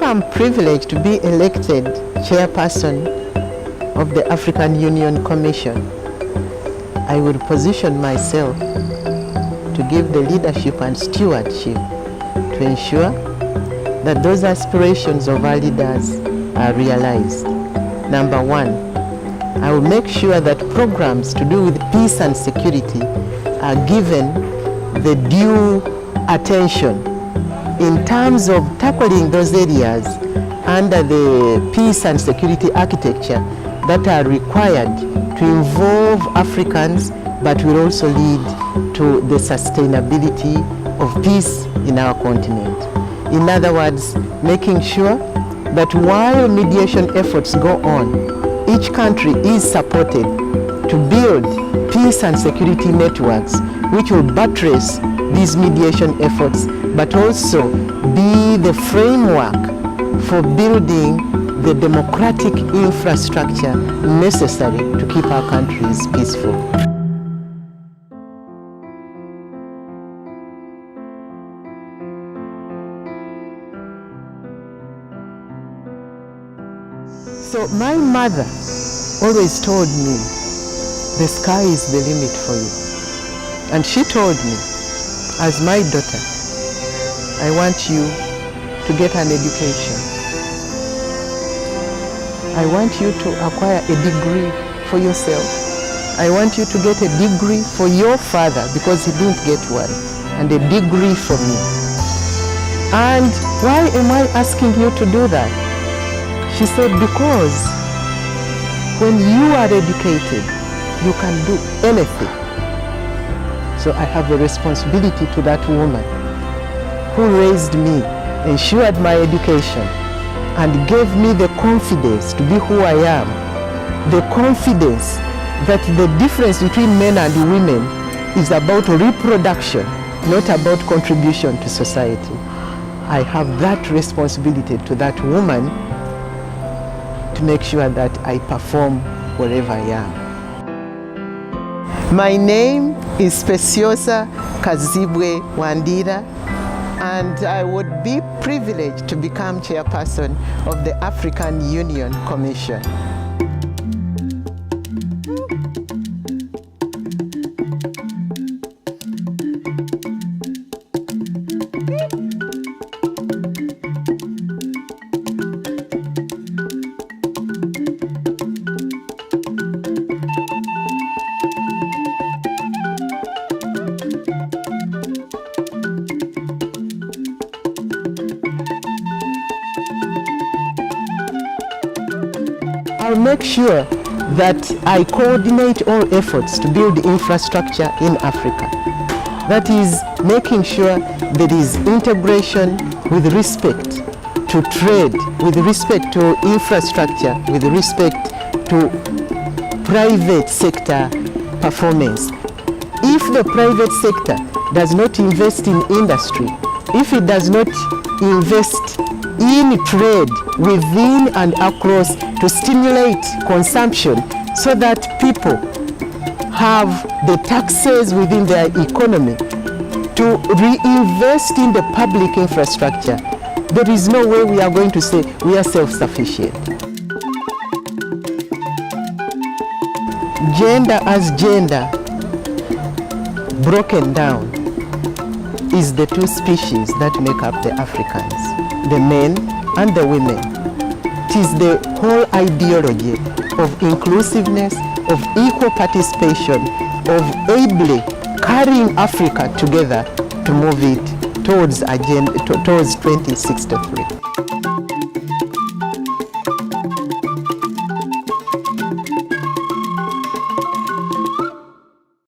I'm privileged to be elected chairperson of the African Union Commission, I would position myself to give the leadership and stewardship to ensure that those aspirations of our leaders are realized. Number one, I will make sure that programs to do with peace and security are given the due attention in terms of tackling those areas under the peace and security architecture that are required to involve Africans, but will also lead to the sustainability of peace in our continent. In other words, making sure that while mediation efforts go on, each country is supported to build peace and security networks which will buttress these mediation efforts, but also be the framework for building the democratic infrastructure necessary to keep our countries peaceful. So my mother always told me, the sky is the limit for you. And she told me, as my daughter, I want you to get an education. I want you to acquire a degree for yourself. I want you to get a degree for your father because he didn't get one, and a degree for me. And why am I asking you to do that? She said, because when you are educated, you can do anything. So I have a responsibility to that woman who raised me, ensured my education, and gave me the confidence to be who I am. The confidence that the difference between men and women is about reproduction, not about contribution to society. I have that responsibility to that woman to make sure that I perform wherever I am. My name is Speciosa Wandira, and I would be privileged to become chairperson of the African Union Commission. I'll make sure that I coordinate all efforts to build infrastructure in Africa. That is, making sure there is integration with respect to trade, with respect to infrastructure, with respect to private sector performance. If the private sector does not invest in industry, if it does not invest in trade within and across to stimulate consumption so that people have the taxes within their economy to reinvest in the public infrastructure, there is no way we are going to say we are self-sufficient. Gender as gender broken down is the two species that make up the Africans, the men and the women. It is the whole ideology of inclusiveness, of equal participation, of ably carrying Africa together to move it towards 2063.